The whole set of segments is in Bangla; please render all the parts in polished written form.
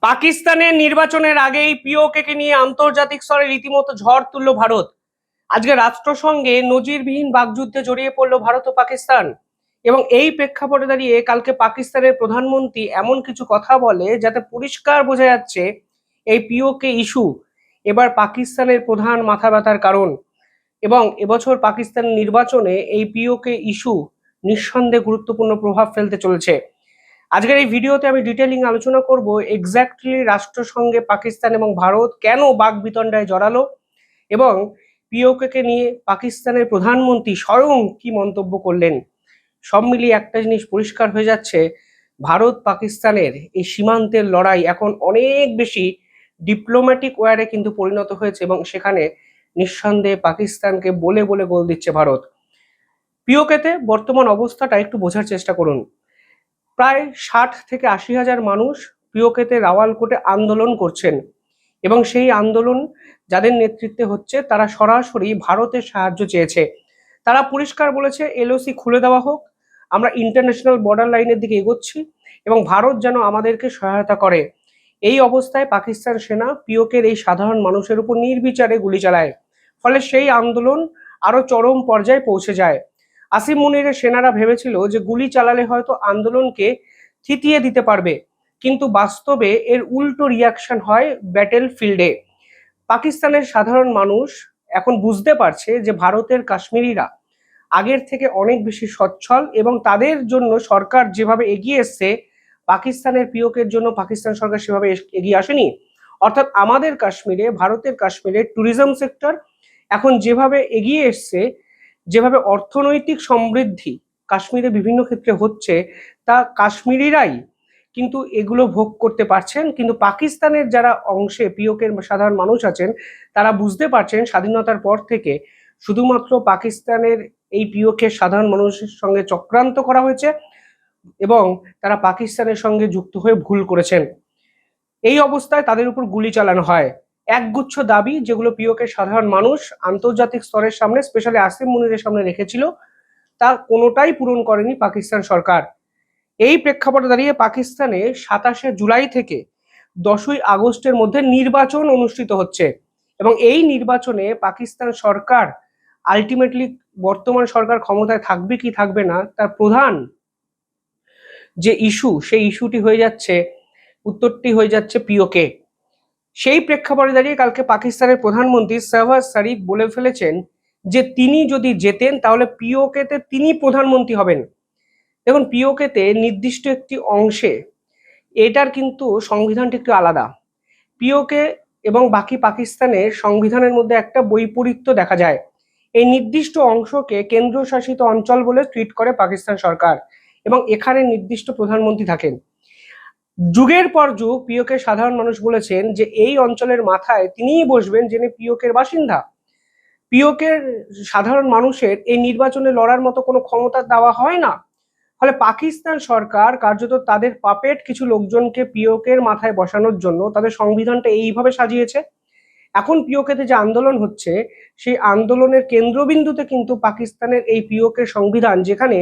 পাকিস্তানের নির্বাচনের আগেই পিওকে নিয়ে আন্তর্জাতিক স্তরে রীতিমতো ঝড় তুলল ভারত। আজকে রাষ্ট্রসংঘে নজিরবিহীন বাকযুদ্ধে জড়িয়ে পড়ল ভারত ও পাকিস্তান। এবং এই প্রেক্ষাপটে দাঁড়িয়ে কালকে পাকিস্তানের প্রধানমন্ত্রী এমন কিছু কথা বলে যাতে পরিষ্কার বোঝা যাচ্ছে এই পিওকে ইস্যু এবার পাকিস্তানের প্রধান মাথা ব্যথার কারণ। এবং এবছর পাকিস্তান নির্বাচনে এই পিওকে ইস্যু নিঃসন্দেহে গুরুত্বপূর্ণ প্রভাব ফেলতে চলেছে। আজকের এই ভিডিওতে আমি ডিটেলিং আলোচনা করব এক্স্যাক্টলি রাষ্ট্রসংঘে পাকিস্তান এবং ভারত কেন বাকবিতণ্ডায় জড়ালো এবং পিওকে নিয়ে পাকিস্তানের প্রধানমন্ত্রী স্বয়ং কি মন্তব্য করলেন। সব মিলিয়ে একটা জিনিস পরিষ্কার হয়ে যাচ্ছে, ভারত পাকিস্তানের এই সীমান্তের লড়াই এখন অনেক বেশি ডিপ্লোম্যাটিক ওয়ারে কিন্তু পরিণত হয়েছে এবং সেখানে নিঃসন্দেহে পাকিস্তানকে বলে বলে গোল দিচ্ছে ভারত। পিওকেতে বর্তমান অবস্থাটা একটু বোঝার চেষ্টা করুন। প্রায় 60 থেকে 80 হাজার মানুষ পিওকেতে রাওয়ালকোটে আন্দোলন করছেন এবং সেই আন্দোলন যাদের নেতৃত্বে হচ্ছে তারা সরাসরি ভারতের সাহায্য চেয়েছে। তারা পরিষ্কার বলেছে এলওসি খুলে দেওয়া হোক, আমরা ইন্টারন্যাশনাল বর্ডার লাইনের দিকে এগোচ্ছি এবং ভারত যেন আমাদেরকে সহায়তা করে। এই অবস্থায় পাকিস্তান সেনা পিওকের এই সাধারণ মানুষের উপর নির্বিচারে গুলি চালায়, ফলে সেই আন্দোলন আরো চরম পর্যায়ে পৌঁছে যায়। আসিম মুনিরের সেনারা ভেবেছিল যে গুলি চালালে হয়তো আন্দোলনকে থিতিয়ে দিতে পারবে, কিন্তু বাস্তবে এর উল্টো রিয়াকশন হয় ব্যাটেল ফিল্ডে। পাকিস্তানের সাধারণ মানুষ এখন বুঝতে পারছে যে ভারতের কাশ্মীরিরা আগের থেকে অনেক বেশি সচ্ছল এবং তাদের জন্য সরকার যেভাবে এগিয়ে এসছে পাকিস্তানের পিওকের জন্য পাকিস্তান সরকার সেভাবে এগিয়ে আসেনি। অর্থাৎ আমাদের কাশ্মীরে, ভারতের কাশ্মীরে ট্যুরিজম সেক্টর এখন যেভাবে এগিয়ে এসছে, যেভাবে অর্থনৈতিক সমৃদ্ধি কাশ্মীরে বিভিন্ন ক্ষেত্রে হচ্ছে, তা কাশ্মীরিরাই কিন্তু এগুলো ভোগ করতে পারছেন। কিন্তু পাকিস্তানের যারা অংশে পিওকের সাধারণ মানুষ আছেন তারা বুঝতে পারছেন স্বাধীনতার পর থেকে শুধুমাত্র পাকিস্তানের এই পিওকে সাধারণ মানুষের সঙ্গে চক্রান্ত করা হয়েছে এবং তারা পাকিস্তানের সঙ্গে যুক্ত হয়ে ভুল করেছেন। এই অবস্থায় তাদের উপর গুলি চালানো হয়। একগুচ্ছ দাবি যেগুলো পিওকে সাধারণ মানুষ আন্তর্জাতিক স্তরের সামনে, স্পেশালি আসিম মুনিরের সামনে রেখেছিল, তা কোনোটাই পূরণ করেনি পাকিস্তান সরকার। এই প্রেক্ষাপটে দাঁড়িয়ে পাকিস্তানে 27শে জুলাই থেকে 10ই আগস্টের মধ্যে নির্বাচন অনুষ্ঠিত হচ্ছে এবং এই নির্বাচনে পাকিস্তান সরকার আলটিমেটলি, বর্তমান সরকার ক্ষমতায় থাকবে কি থাকবে না তার প্রধান যে ইস্যু, সেই ইস্যুটি হয়ে যাচ্ছে, উত্তরটি হয়ে যাচ্ছে পিওকে। সেই প্রেক্ষাপটে দাঁড়িয়ে কালকে পাকিস্তানের প্রধানমন্ত্রী শাহবাজ শরীফ বলে ফেলেছেন যে তিনি যদি জেতেন তাহলে পিওকেতে তিনি প্রধানমন্ত্রী হবেন। দেখুন, পিওকেতে নির্দিষ্ট একটি অংশে এটার কিন্তু সংবিধানটি একটু আলাদা। পিওকে এবং বাকি পাকিস্তানের সংবিধানের মধ্যে একটা বৈপরীত্য দেখা যায়। এই নির্দিষ্ট অংশকে কেন্দ্রশাসিত অঞ্চল বলে ট্রিট করে পাকিস্তান সরকার এবং এখানে নির্দিষ্ট প্রধানমন্ত্রী থাকেন। যুগের পর যুগ পিওকে সাধারণ মানুষ বলেছেন যে এই অঞ্চলের মাথায় তিনিই বসবেন যিনি পিওকের বাসিন্দা। পিওকের সাধারণ মানুষের এই নির্বাচনে লড়ার মতো কোনো ক্ষমতা দেওয়া হয় না। ফলে পাকিস্তান সরকার কার্যত তাদের পাপেট কিছু লোকজনকে পিওকের মাথায় বসানোর জন্য তাদের সংবিধানটা এইভাবে সাজিয়েছে। এখন পিওকেতে যে আন্দোলন হচ্ছে সেই আন্দোলনের কেন্দ্রবিন্দুতে কিন্তু পাকিস্তানের এই পিওকের সংবিধান, যেখানে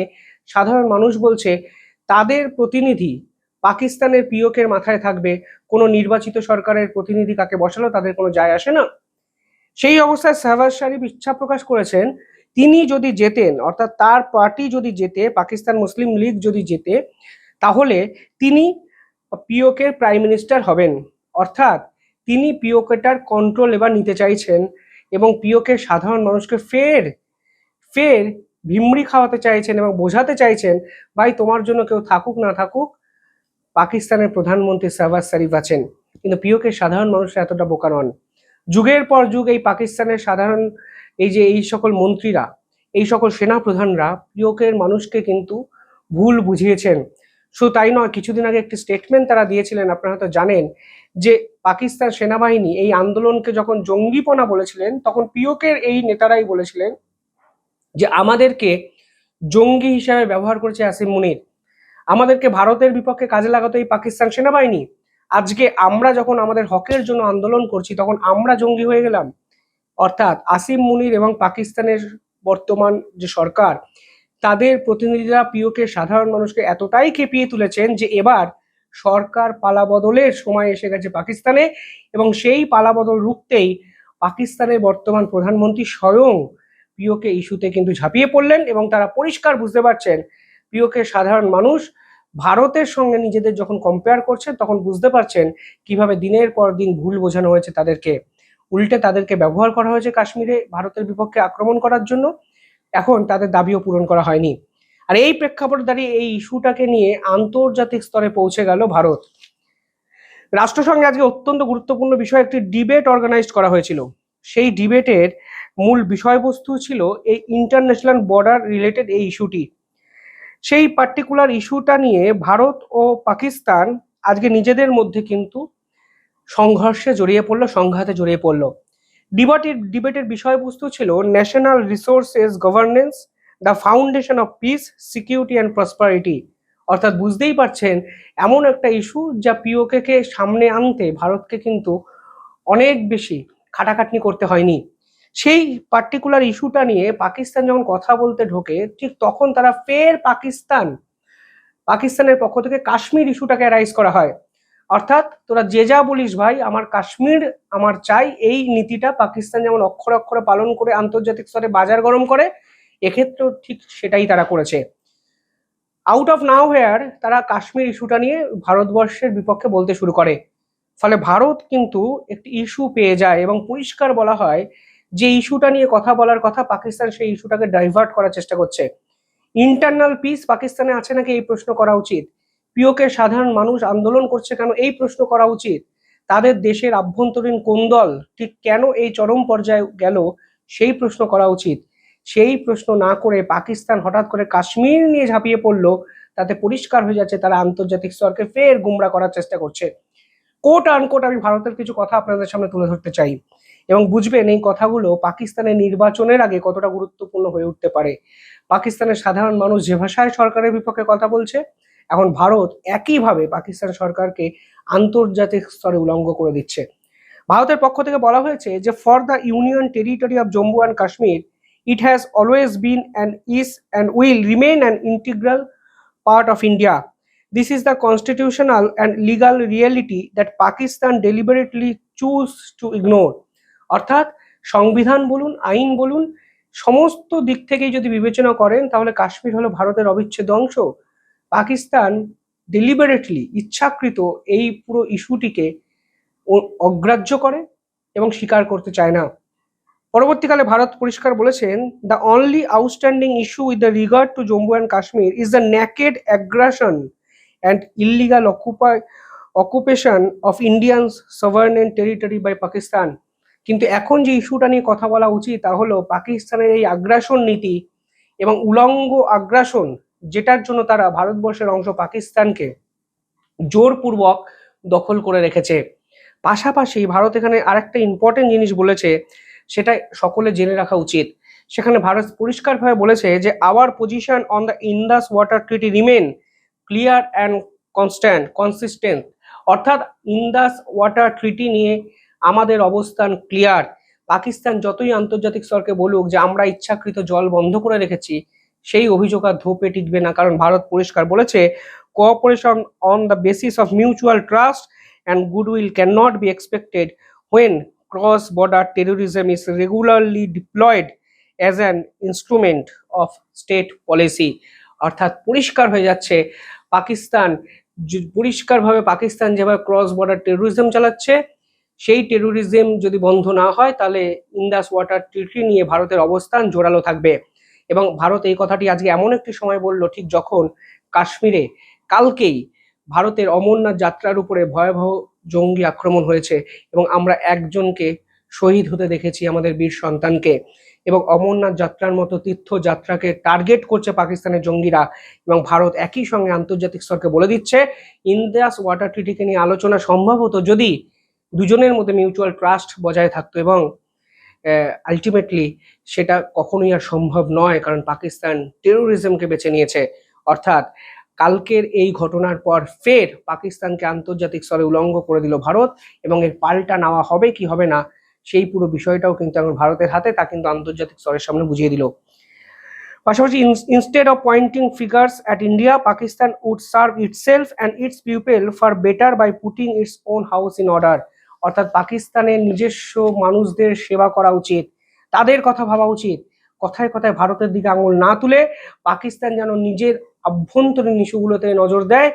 সাধারণ মানুষ বলছে তাদের প্রতিনিধি পাকিস্তানের পিওকের মাথায় থাকবে, কোনো নির্বাচিত সরকারের প্রতিনিধি কাকে বসালো তাদের কোনো যায় আসে না। সেই অবস্থায় শাহবাজ শরীফ ইচ্ছা প্রকাশ করেছেন তিনি যদি জেতেন, অর্থাৎ তার পার্টি যদি জেতে, পাকিস্তান মুসলিম লীগ যদি জেতে, তাহলে তিনি পিওকের প্রাইম মিনিস্টার হবেন। অর্থাৎ তিনি পিওকেটার কন্ট্রোল এবার নিতে চাইছেন এবং পিওকে সাধারণ মানুষকে ফের ফের ভিমড়ি খাওয়াতে চাইছেন এবং বোঝাতে চাইছেন, ভাই তোমার জন্য কেউ থাকুক না থাকুক, পাকিস্তানের প্রধানমন্ত্রী শাহবাজ শরীফ আছেন। কিন্তু পিওকে সাধারণ মানুষরা এতটা বোকা নন। যুগের পর যুগ এই পাকিস্তানের সাধারণ এই সকল মন্ত্রীরা, এই সকল সেনা প্রধানরা পিওকের মানুষকে কিন্তু ভুল বুঝিয়েছেন। শুধু তাই নয়, কিছুদিন আগে একটি স্টেটমেন্ট তারা দিয়েছিলেন, আপনারা হয়তো জানেন, যে পাকিস্তান সেনাবাহিনী এই আন্দোলনকে যখন জঙ্গিপনা বলেছিলেন তখন পিওকের এই নেতারাই বলেছিলেন যে আমাদেরকে জঙ্গি হিসাবে ব্যবহার করেছে আসিম মুনির, আমাদেরকে ভারতের বিপক্ষে কাজে লাগাতো এই পাকিস্তান সেনাবাহিনী। আজকে আমরা যখন আমাদের হকের জন্য আন্দোলন করছি তখন আমরা জঙ্গি হয়ে গেলাম। অর্থাৎ আসিম মুনির এবং পাকিস্তানের বর্তমান যে সরকার, তাদের প্রতিনিধিরা পিওকে সাধারণ মানুষকে এতটাই খেপিয়ে তুলেছেন যে এবার সরকার পালাবদলের সময় এসে গেছে পাকিস্তানে, এবং সেই পালাবদল রুখতেই পাকিস্তানের বর্তমান প্রধানমন্ত্রী স্বয়ং পিওকে ইস্যুতে কিন্তু ঝাঁপিয়ে পড়লেন, এবং তারা পরিষ্কার বুঝতে পারছেন পিওকে সাধারণ মানুষ ভারতের সঙ্গে নিজেদের যখন কম্পেয়ার করছেন তখন বুঝতে পারছেন কিভাবে দিনের পর দিন ভুল বোঝানো হয়েছে তাদেরকে, উল্টে তাদেরকে ব্যবহার করা হয়েছে কাশ্মীরে ভারতের বিপক্ষে আক্রমণ করার জন্য। এখন তাদের দাবিও পূরণ করা হয়নি। আর এই প্রেক্ষাপটে দাঁড়িয়ে এই ইস্যুটাকে নিয়ে আন্তর্জাতিক স্তরে পৌঁছে গেল ভারত। রাষ্ট্রসংঘে আজকে অত্যন্ত গুরুত্বপূর্ণ বিষয় একটি ডিবেট অর্গানাইজ করা হয়েছিল। সেই ডিবেটের মূল বিষয়বস্তু ছিল এই ইন্টারন্যাশনাল বর্ডার রিলেটেড এই ইস্যুটি। সেই পার্টিকুলার ইস্যুটা নিয়ে ভারত ও পাকিস্তান আজকে নিজেদের মধ্যে কিন্তু সংঘর্ষে জড়িয়ে পড়লো, সংঘাতে জড়িয়ে পড়লো। ডিবেটের বিষয়বস্তু ছিল national resources governance, the foundation of piece, security and prosperity. অর্থাৎ বুঝতেই পারছেন এমন একটা ইস্যু যা পিওকে কে সামনে আনতে ভারতকে কিন্তু অনেক বেশি খাটাখাটনি করতে হয়নি। সেই পার্টিকুলার ইস্যুটা নিয়ে পাকিস্তান যখন কথা বলতে ঢোকে ঠিক তখন তারা ফের পাকিস্তানের পক্ষ থেকে কাশ্মীর ইস্যুটাকে রাইজ করা হয়। অর্থাৎ তোরা যে যা বলিস ভাই, আমার কাশ্মীর আমার চাই, এই নীতিটা পাকিস্তান যেমন অক্ষরে অক্ষরে পালন করে আন্তর্জাতিক স্তরে বাজার গরম করে, এক্ষেত্রেও ঠিক সেটাই তারা করেছে। আউট অফ নাও হেয়ার তারা কাশ্মীর ইস্যুটা নিয়ে ভারতবর্ষের বিপক্ষে বলতে শুরু করে। ফলে ভারত কিন্তু একটি ইস্যু পেয়ে যায় এবং পরিষ্কার বলা হয় যে ইস্যুটা নিয়ে কথা বলার কথা, পাকিস্তান সেই ইস্যুটাকে ডাইভার্ট করার চেষ্টা করছে। ইন্টারনাল পিস পাকিস্তানে আছে নাকি এই প্রশ্ন করা উচিত। পিওকে সাধারণ মানুষ আন্দোলন করছে কেন এই প্রশ্ন করা উচিত। তাদের দেশের আভ্যন্তরীণ কোন্দল ঠিক কেন এই চরম পর্যায়ে গেল সেই প্রশ্ন করা উচিত। সেই প্রশ্ন না করে পাকিস্তান হঠাৎ করে কাশ্মীর নিয়ে ঝাঁপিয়ে পড়লো, তাতে পরিষ্কার হয়ে যাচ্ছে তারা আন্তর্জাতিক স্তরকে ফের গুমরা করার চেষ্টা করছে। কোট আনকোট আমি ভারতের কিছু কথা আপনাদের সামনে তুলে ধরতে চাই, এবং বুঝবেন এই কথাগুলো পাকিস্তানের নির্বাচনের আগে কতটা গুরুত্বপূর্ণ হয়ে উঠতে পারে। পাকিস্তানের সাধারণ মানুষ যে ভাষায় সরকারের বিপক্ষে কথা বলছে, এখন ভারত একইভাবে পাকিস্তান সরকারকে আন্তর্জাতিক স্তরে উলঙ্গ করে দিচ্ছে। ভারতের পক্ষ থেকে বলা হয়েছে যে for the union territory of Jammu and Kashmir it has always been and is and will remain an integral part of India. This is the constitutional and legal reality that Pakistan deliberately choose to ignore. অর্থাৎ সংবিধান বলুন, আইন বলুন, সমস্ত দিক থেকেই যদি বিবেচনা করেন তাহলে কাশ্মীর হলো ভারতের অবিচ্ছেদ্য অংশ। পাকিস্তান ডেলিবারেটলি ইচ্ছাকৃত এই পুরো ইস্যুটিকে অগ্রাহ্য করে এবং স্বীকার করতে চায় না। পরবর্তীকালে ভারত পরিষ্কার বলেছেন, the only outstanding issue with the regard to Jammu and Kashmir is the naked aggression and illegal occupation of Indians sovereign territory by Pakistan. কিন্তু এখন যে ইস্যুটা নিয়ে কথা বলা উচিত তা হলো পাকিস্তানের এই আগ্রাসন নীতি এবং উলঙ্গ আগ্রাসন, যেটার জন্য তারা ভারতবর্ষের অংশ পাকিস্তানকে জোরপূর্বক দখল করে রেখেছে। পাশাপাশি ভারত এখানে আরেকটা ইম্পর্টেন্ট জিনিস বলেছে, সেটা সকলে জেনে রাখা উচিত। সেখানে ভারত পরিষ্কারভাবে বলেছে যে our position on the Indus water treaty remain clear and consistent. অর্থাৎ ইন্দাস ওয়াটার ট্রিটি নিয়ে আমাদের অবস্থান ক্লিয়ার। পাকিস্তান যতই আন্তর্জাতিক স্তরকে বলুক যে আমরা ইচ্ছাকৃত জল বন্ধ করে রেখেছি, সেই অভিযোগ আর ধোপে টিকবে না, কারণ ভারত পরিষ্কার বলেছে cooperation on the basis of mutual trust and goodwill can not be expected when cross-border terrorism is regularly deployed as an instrument of state policy. অর্থাৎ পরিষ্কার হয়ে যাচ্ছে পাকিস্তান যেভাবে ক্রস বর্ডার টেরোরিজম চালাচ্ছে, সেই টেরোরিজম যদি বন্ধ না হয় তাহলে ইন্দাস ওয়াটার ট্রিটি নিয়ে ভারতের অবস্থান জোরালো থাকবে। এবং ভারত এই কথাটি আজকে এমন একটি সময় বলল ঠিক যখন কাশ্মীরে কালকেই ভারতের অমরনাথ যাত্রার উপরে ভয়াবহ জঙ্গি আক্রমণ হয়েছে এবং আমরা একজনকে শহীদ হতে দেখেছি, আমাদের বীর সন্তানকে। এবং অমরনাথ যাত্রার মতো তীর্থযাত্রাকে টার্গেট করছে পাকিস্তানের জঙ্গিরা, এবং ভারত একই সঙ্গে আন্তর্জাতিক স্তরকে বলে দিচ্ছে ইন্দাস ওয়াটার ট্রিটিকে নিয়ে আলোচনা সম্ভব হতো যদি দুজনের মধ্যে মিউচুয়াল ট্রাস্ট বজায় থাকতো, এবং আলটিমেটলি সেটা কখনোই আর সম্ভব নয়, কারণ পাকিস্তান টেরোরিজমকে বেছে নিয়েছে। অর্থাৎ কালকের এই ঘটনার পর ফের পাকিস্তানকে আন্তর্জাতিক স্তরে উলঙ্গ করে দিল ভারত, এবং এর পাল্টা নেওয়া হবে কি হবে না সেই পুরো বিষয়টাও কিন্তু এখন ভারতের হাতে, তা কিন্তু আন্তর্জাতিক স্তরের সামনে বুঝিয়ে দিল। পাশাপাশি instead of pointing fingers at India, Pakistan would serve itself and its people for better by putting its own house in order. অর্থাৎ পাকিস্তানের নিজস্ব মানুষদের সেবা করা উচিত, তাদের কথা ভাবা উচিত। কথায় কথায় ভারতের দিকে আঙুল না তুলে পাকিস্তান যেন নিজের আভ্যন্তরীণ ইস্যুগুলোতে নজর দেয়,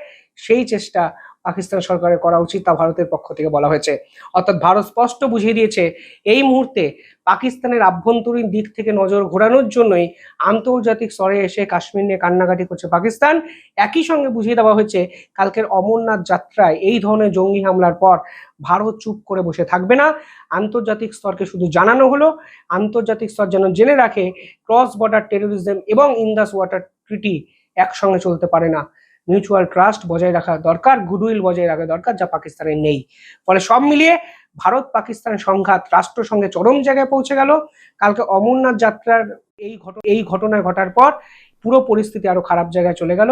সেই চেষ্টা পাকিস্তান সরকারের করা উচিত, তা ভারতের পক্ষ থেকে বলা হয়েছে। অর্থাৎ ভারত স্পষ্ট বুঝিয়ে দিয়েছে এই মুহূর্তে পাকিস্তানের আভ্যন্তরীণ দিক থেকে নজর ঘোরানোর জন্যই আন্তর্জাতিক স্তরে এসে কাশ্মীর নিয়ে কান্নাকাটি করছে পাকিস্তান। একই সঙ্গে বুঝিয়ে দেওয়া হয়েছে কালকের অমরনাথ যাত্রায় এই ধরনের জঙ্গি হামলার পর ভারত চুপ করে বসে থাকবে না। আন্তর্জাতিক স্তরকে শুধু জানানো হলো, আন্তর্জাতিক স্তর যেন জেনে রাখে ক্রস বর্ডার টেরোরিজম এবং ইন্দাস ওয়াটার ট্রিটি একসঙ্গে চলতে পারে না। মিউচুয়াল ট্রাস্ট বজায় রাখা দরকার, গুডউইল বজায় রাখা দরকার, যা পাকিস্তানের নেই। ফলে সব মিলিয়ে ভারত পাকিস্তান সংঘাত রাষ্ট্রসংঘে চরম জায়গায় পৌঁছে গেল। কালকে অমরনাথ যাত্রার এই ঘটনা ঘটার পর পুরো পরিস্থিতি আরো খারাপ জায়গায় চলে গেল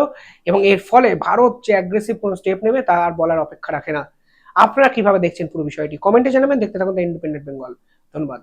এবং এর ফলে ভারত যে অ্যাগ্রেসিভ কোনো স্টেপ নেবে তা আর বলার অপেক্ষা রাখে না। আপনারা কিভাবে দেখছেন পুরো বিষয়টি কমেন্টে জানাবেন। দেখতে থাকুন দ্য ইন্ডিপেন্ডেন্ট বেঙ্গল। ধন্যবাদ।